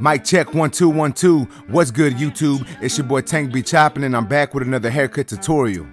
Mic check 1 2 1 2. What's good, YouTube? It's your boy Tank B Chopping, and I'm back with another haircut tutorial.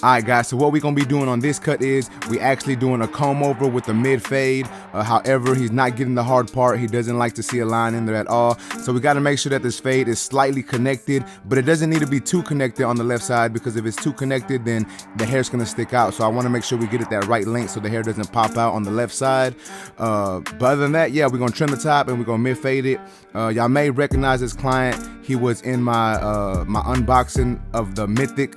Alright guys, so what we're going to be doing on this cut is we actually doing a comb over with a mid fade. However, he's not getting the hard part. He doesn't like to see a line in there at all. So we got to make sure that this fade is slightly connected, but it doesn't need to be too connected on the left side, because if it's too connected, then the hair's going to stick out. So I want to make sure we get it that right length so the hair doesn't pop out on the left side. But other than that, yeah, we're going to trim the top and we're going to mid fade it. Y'all may recognize this client. He was in my my unboxing of the Mythic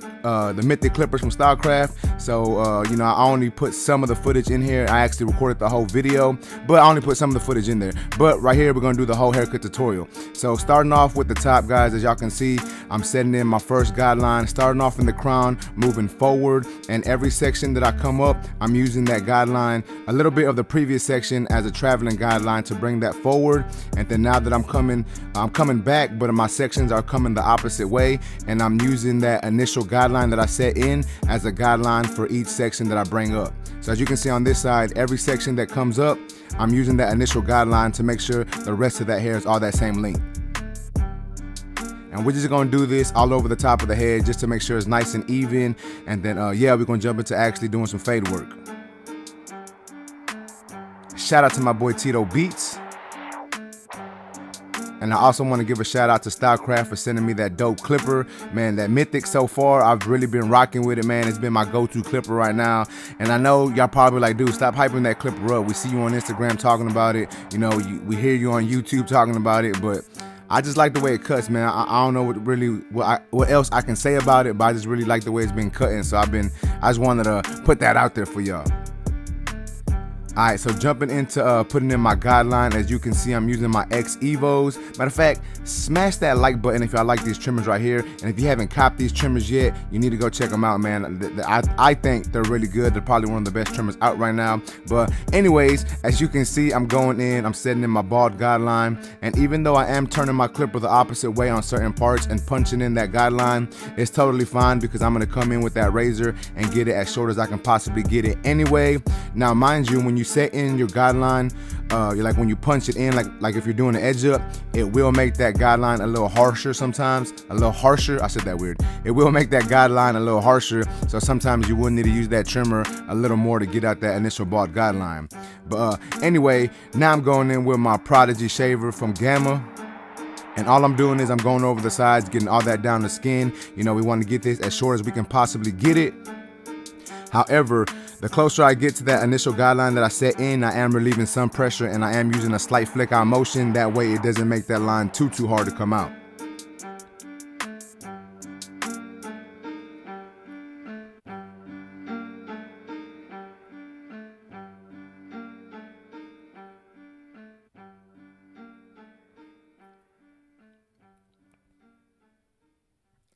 clippers from Stylecraft. So you know, I only put some of the footage in here. I actually recorded the whole video, but I only put some of the footage in there. But right here, we're gonna do the whole haircut tutorial. So starting off with the top, guys, as y'all can see, I'm setting in my first guideline, starting off in the crown, moving forward, and every section that I come up, I'm using that guideline, a little bit of the previous section as a traveling guideline to bring that forward. And then now that I'm coming back, but my sections are coming the opposite way, and I'm using that initial guideline that I set in as a guideline for each section that I bring up. So as you can see on this side, every section that comes up, I'm using that initial guideline to make sure the rest of that hair is all that same length. And we're just gonna do this all over the top of the head just to make sure it's nice and even. And then yeah, we're gonna jump into actually doing some fade work. Shout out to my boy Tito Beats. And I also want to give a shout out to Stylecraft for sending me that dope clipper. Man, that Mythic so far, I've really been rocking with it, man. It's been my go-to clipper right now. And I know y'all probably like, dude, stop hyping that clipper up. We see you on Instagram talking about it. You know, we hear you on YouTube talking about it, but I just like the way it cuts, man. I don't know what else I can say about it, but I just really like the way it's been cutting. So I just wanted to put that out there for y'all. Alright, so jumping into putting in my guideline, as you can see, I'm using my X Evos. Matter of fact, smash that like button if y'all like these trimmers right here. And if you haven't copped these trimmers yet, you need to go check them out, man. I think they're really good. They're probably one of the best trimmers out right now. But anyways, as you can see, I'm going in, I'm setting in my bald guideline. And even though I am turning my clipper the opposite way on certain parts and punching in that guideline, it's totally fine, because I'm going to come in with that razor and get it as short as I can possibly get it anyway. Now, mind you, when you set in your guideline, you're like when you punch it in, like if you're doing an edge up, it will make that guideline a little harsher sometimes. A little harsher, I said that weird. It will make that guideline a little harsher, so sometimes you will need to use that trimmer a little more to get out that initial bald guideline. But anyway, now I'm going in with my Prodigy shaver from Gamma. And all I'm doing is I'm going over the sides, getting all that down the skin. You know, we want to get this as short as we can possibly get it. However, the closer I get to that initial guideline that I set in, I am relieving some pressure, and I am using a slight flick out motion. That way it doesn't make that line too hard to come out.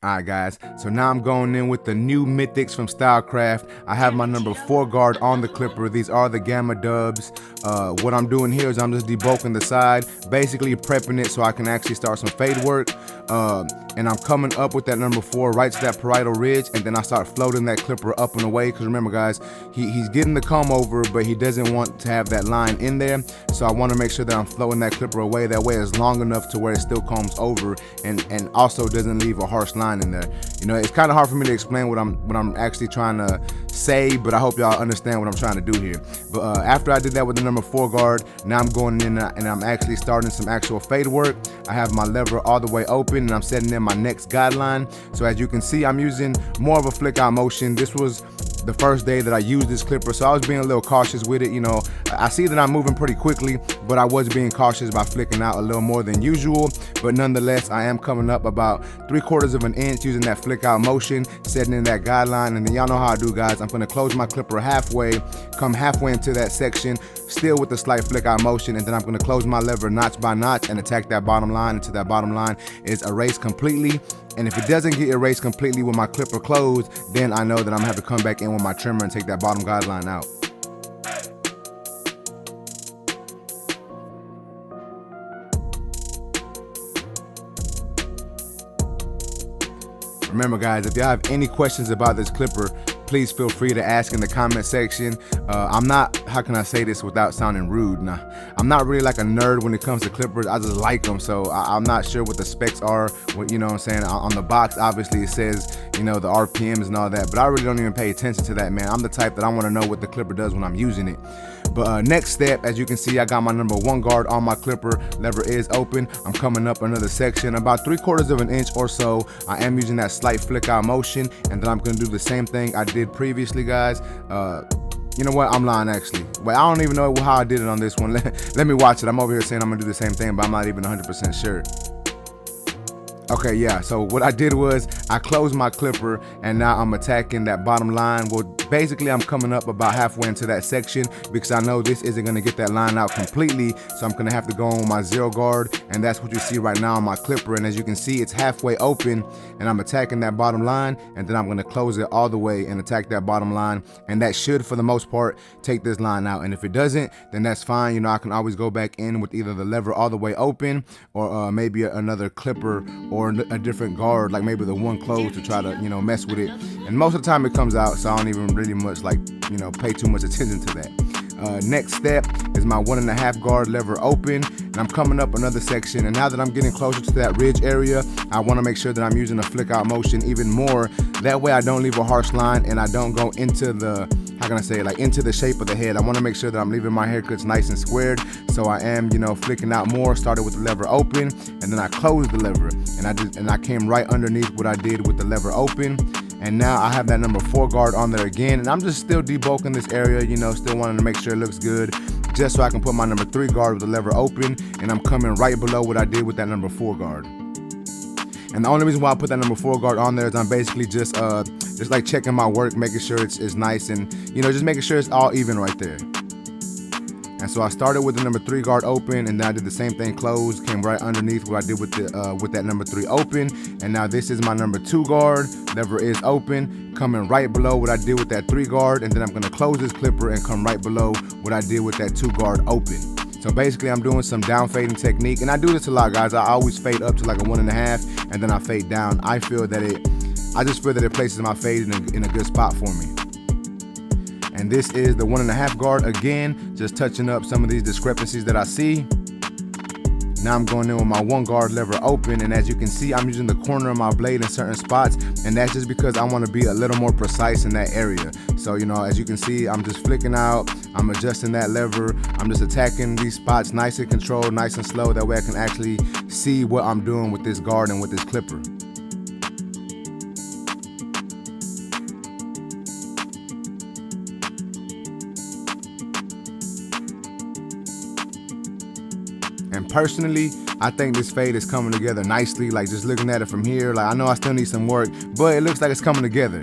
Alright guys, so now I'm going in with the new Mythics from Stylecraft. I have my number 4 guard on the clipper. These are the Gamma dubs. What I'm doing here is I'm just debulking the side, basically prepping it so I can actually start some fade work. And I'm coming up with that number 4 right to that parietal ridge, and then I start floating that clipper up and away, because remember guys, he's getting the comb over, but he doesn't want to have that line in there. So I want to make sure that I'm floating that clipper away. That way it's long enough to where it still combs over and also doesn't leave a harsh line in there. You know, it's kind of hard for me to explain what I'm actually trying to say, but I hope y'all understand what I'm trying to do here. But after I did that with the number 4 guard, now I'm going in and I'm actually starting some actual fade work. I have my lever all the way open, and I'm setting in my next guideline. So as you can see, I'm using more of a flick out motion. This was the first day that I used this clipper, so I was being a little cautious with it. You know, I see that I'm moving pretty quickly, but I was being cautious by flicking out a little more than usual. But nonetheless, I am coming up about 3/4 of an inch using that flick out motion, setting in that guideline. And then y'all know how I do, guys. I'm gonna close my clipper halfway, come halfway into that section, still with the slight flick out motion, and then I'm gonna close my lever notch by notch and attack that bottom line until that bottom line is erased completely. And if it doesn't get erased completely with my clipper closed, then I know that I'm gonna have to come back in with my trimmer and take that bottom guideline out. Remember guys, if y'all have any questions about this clipper, please feel free to ask in the comment section. I'm not, how can I say this without sounding rude? Nah, I'm not really like a nerd when it comes to clippers. I just like them, so I'm not sure what the specs are. What, you know what I'm saying? On the box, obviously it says, you know, the RPMs and all that, but I really don't even pay attention to that, man. I'm the type that I want to know what the clipper does when I'm using it. But next step, as you can see, I got my number 1 guard on my clipper. Lever is open. I'm coming up another section, about 3/4 of an inch or so. I am using that slight flick out motion, and then I'm gonna do the same thing I did previously, guys. You know what? I'm lying, actually. But I don't even know how I did it on this one. Let me watch it. I'm over here saying I'm gonna do the same thing, but I'm not even 100% sure. Okay, yeah, so what I did was I closed my clipper, and now I'm attacking that bottom line. Well, basically I'm coming up about halfway into that section because I know this isn't gonna get that line out completely, so I'm gonna have to go on my 0 guard, and that's what you see right now on my clipper. And as you can see, it's halfway open, and I'm attacking that bottom line, and then I'm gonna close it all the way and attack that bottom line, and that should, for the most part, take this line out. And if it doesn't, then that's fine. You know, I can always go back in with either the lever all the way open, or maybe another clipper, or a different guard, like maybe the one closed, to try to, you know, mess with it. And most of the time it comes out, so I don't even really much like, you know, pay too much attention to that. Next step is my 1.5 guard lever open, and I'm coming up another section. And now that I'm getting closer to that ridge area, I want to make sure that I'm using a flick out motion even more. That way I don't leave a harsh line, and I don't go into the, how can I say it, like into the shape of the head. I want to make sure that I'm leaving my haircuts nice and squared, so I am, you know, flicking out more. Started with the lever open, and then I closed the lever, and I came right underneath what I did with the lever open. And now I have that number 4 guard on there again, and I'm just still debulking this area, you know, still wanting to make sure it looks good, just so I can put my number 3 guard with the lever open, and I'm coming right below what I did with that number 4 guard. And the only reason why I put that number 4 guard on there is I'm basically just like checking my work, making sure it's nice, and, you know, just making sure it's all even right there. And so I started with the number 3 guard open, and then I did the same thing closed, came right underneath what I did with that number 3 open. And now this is my number 2 guard, lever is open, coming right below what I did with that 3 guard, and then I'm gonna close this clipper and come right below what I did with that 2 guard open. So basically I'm doing some down fading technique, and I do this a lot, guys. I always fade up to like a 1.5, and then I fade down. I just feel that it places my fade in a good spot for me. And this is the 1.5 guard again, just touching up some of these discrepancies that I see. Now I'm going in with my 1 guard lever open, and as you can see, I'm using the corner of my blade in certain spots, and that's just because I want to be a little more precise in that area. So, you know, as you can see, I'm just flicking out, I'm adjusting that lever, I'm just attacking these spots nice and controlled, nice and slow, that way I can actually see what I'm doing with this guard and with this clipper. And personally, I think this fade is coming together nicely. Like, just looking at it from here, like, I know I still need some work, but it looks like it's coming together.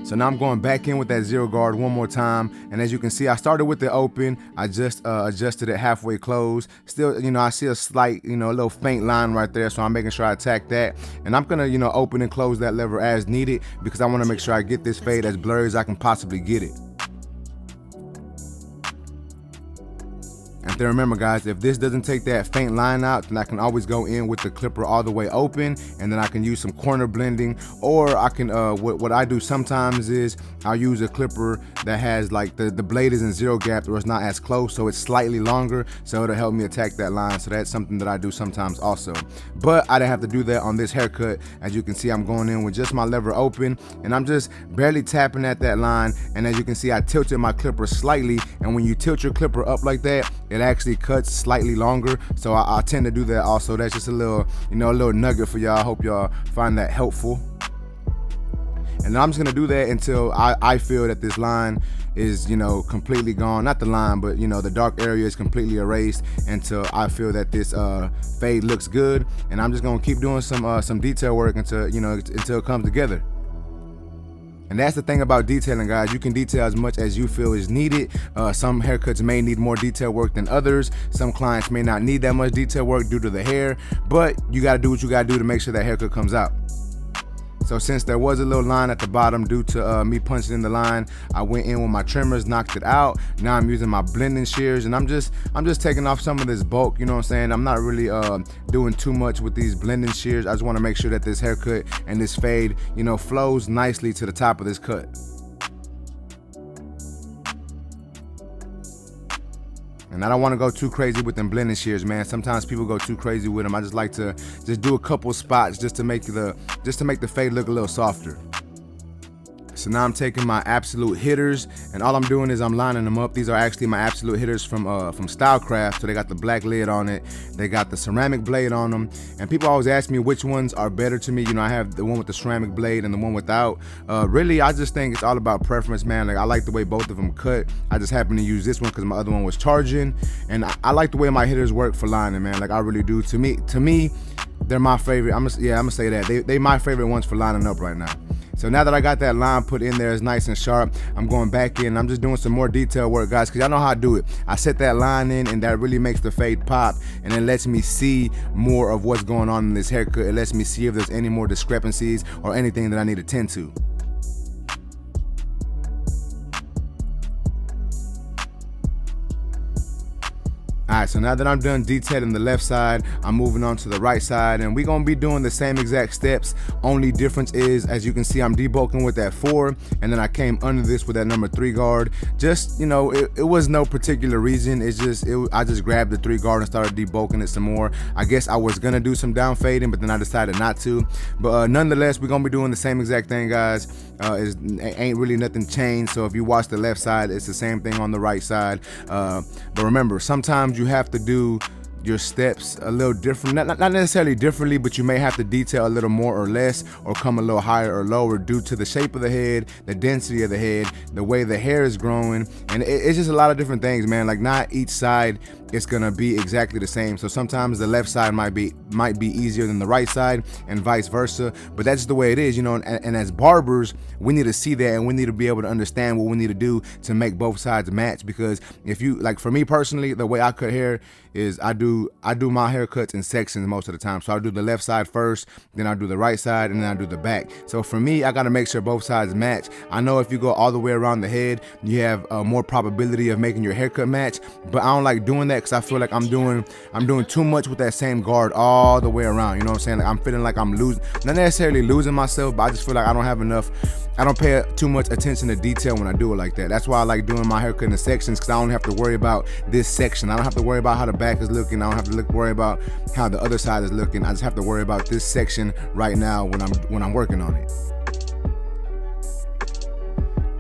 So now I'm going back in with that 0 guard one more time. And as you can see, I started with the open. I just adjusted it halfway closed. Still, you know, I see a slight, you know, a little faint line right there. So I'm making sure I attack that. And I'm gonna, you know, open and close that lever as needed, because I wanna make sure I get this fade as blurry as I can possibly get it. And then remember, guys, if this doesn't take that faint line out, then I can always go in with the clipper all the way open, and then I can use some corner blending, or I can, what I do sometimes is I'll use a clipper that has like the blade is in 0 gap, or it's not as close, so it's slightly longer, so it'll help me attack that line. So that's something that I do sometimes also. But I didn't have to do that on this haircut. As you can see, I'm going in with just my lever open, and I'm just barely tapping at that line. And as you can see, I tilted my clipper slightly, and when you tilt your clipper up like that, it actually cuts slightly longer. So I tend to do that also. That's just a little, you know, a little nugget for y'all. I hope y'all find that helpful. And I'm just gonna do that until I feel that this line is, you know, completely gone. Not the line, but, you know, the dark area is completely erased, until I feel that this fade looks good. And I'm just gonna keep doing some detail work until, you know, until it comes together. And that's the thing about detailing, guys. You can detail as much as you feel is needed. Some haircuts may need more detail work than others. Some clients may not need that much detail work due to the hair, but you gotta do what you gotta do to make sure that haircut comes out. So since there was a little line at the bottom due to me punching in the line, I went in with my trimmers, knocked it out. Now I'm using my blending shears, and I'm just taking off some of this bulk, you know what I'm saying? I'm not really doing too much with these blending shears. I just want to make sure that this haircut and this fade, you know, flows nicely to the top of this cut. And I don't want to go too crazy with them blending shears, man. Sometimes people go too crazy with them. I just like to just do a couple spots just to make the fade look a little softer. So now I'm taking my absolute hitters, and all I'm doing is I'm lining them up. These are actually my absolute hitters from Stylecraft. So they got the black lid on it, they got the ceramic blade on them, and people always ask me which ones are better to me. You know, I have the one with the ceramic blade and the one without. Really, I just think it's all about preference, man. Like, I like the way both of them cut. I just happen to use this one because my other one was charging, and I like the way my hitters work for lining, man. Like, I really do. To me, they're my favorite. I'm gonna say that they my favorite ones for lining up right now. So now that I got that line put in there, it's nice and sharp, I'm going back in. I'm just doing some more detail work, guys, because y'all know how I do it. I set that line in, and that really makes the fade pop, and it lets me see more of what's going on in this haircut. It lets me see if there's any more discrepancies or anything that I need to tend to. Alright, so now that I'm done detailing the left side, I'm moving on to the right side, and we're gonna be doing the same exact steps. Only difference is, as you can see, I'm debulking with that 4, and then I came under this with that number 3 guard. Just, you know, it was no particular reason. I just grabbed the 3 guard and started debulking it some more. I guess I was gonna do some down fading, but then I decided not to. But nonetheless, we're gonna be doing the same exact thing, guys. Ain't really nothing changed. So if you watch the left side, it's the same thing on the right side. But remember, sometimes you have to do your steps a little different, not necessarily differently, but you may have to detail a little more or less, or come a little higher or lower due to the shape of the head, the density of the head, the way the hair is growing, and it's just a lot of different things, man. Like, not each side is gonna be exactly the same. So sometimes the left side might be easier than the right side, and vice versa. But that's just the way it is, you know. And as barbers, we need to see that, and we need to be able to understand what we need to do to make both sides match. Because if you, like, for me personally, the way I cut hair is I do my haircuts in sections most of the time. So I'll do the left side first, then I'll do the right side, and then I'll do the back. So for me, I gotta make sure both sides match. I know if you go all the way around the head, you have more probability of making your haircut match, but I don't like doing that because I feel like I'm doing too much with that same guard all the way around. You know what I'm saying? Like, I'm feeling like I'm losing, not necessarily losing myself, but I just feel like I don't have enough. I don't pay too much attention to detail when I do it like that. That's why I like doing my haircut in the sections, because I don't have to worry about this section. I don't have to worry about how the back is looking. I don't have to worry about how the other side is looking. I just have to worry about this section right now when I'm working on it.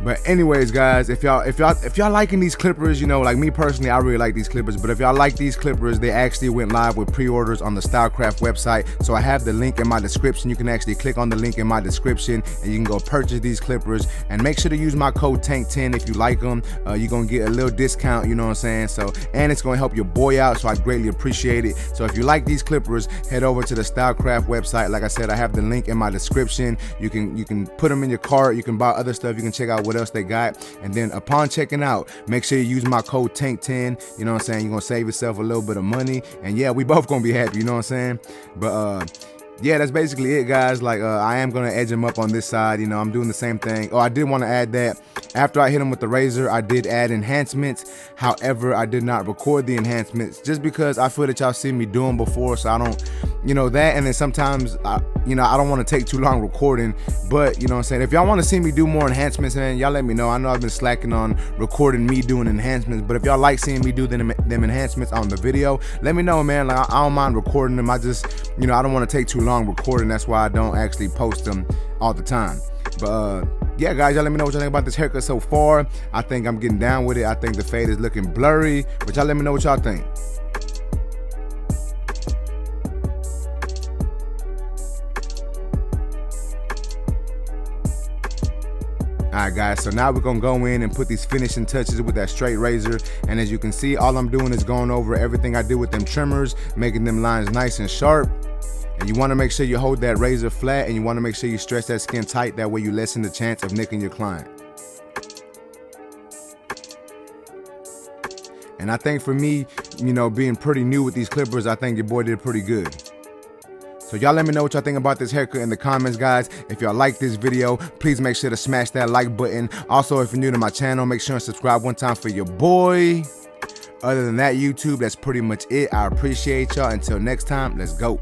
But anyways, guys, if y'all liking these clippers, you know, like me personally, I really like these clippers. But if y'all like these clippers, they actually went live with pre-orders on the Stylecraft website. So I have the link in my description. You can actually click on the link in my description, and you can go purchase these clippers. And make sure to use my code TANK10 if you like them. You're gonna get a little discount, you know what I'm saying? So, and it's gonna help your boy out, so I greatly appreciate it. So if you like these clippers, head over to the Stylecraft website. Like I said, I have the link in my description. You can put them in your cart. You can buy other stuff. You can check out what else they got, and then upon checking out, make sure you use my code TANK10. You know what I'm saying? You're gonna save yourself a little bit of money, and yeah, we both gonna be happy, you know what I'm saying? But yeah, that's basically it, guys. Like, I am gonna edge him up on this side. You know, I'm doing the same thing. Oh, I did want to add that after I hit him with the razor, I did add enhancements. However, I did not record the enhancements just because I feel that y'all seen me do them before, so I don't, you know, that. And then sometimes I don't want to take too long recording, but you know what I'm saying, if y'all want to see me do more enhancements, man, y'all let me know. I know I've been slacking on recording me doing enhancements, but if y'all like seeing me do them enhancements on the video, let me know, man. Like, I don't mind recording them. I just, you know, I don't want to take too long recording. That's why I don't actually post them all the time. But yeah, guys, y'all let me know what y'all think about this haircut so far. I think I'm getting down with it. I think the fade is looking blurry, but y'all let me know what y'all think. Alright, guys, so now we're gonna go in and put these finishing touches with that straight razor. And as you can see, all I'm doing is going over everything I did with them trimmers, making them lines nice and sharp. And you want to make sure you hold that razor flat, and you want to make sure you stretch that skin tight. That way you lessen the chance of nicking your client. And I think for me, you know, being pretty new with these clippers, I think your boy did pretty good. So y'all let me know what y'all think about this haircut in the comments, guys. If y'all like this video, please make sure to smash that like button. Also, if you're new to my channel, make sure and subscribe one time for your boy. Other than that, YouTube, that's pretty much it. I appreciate y'all. Until next time, let's go.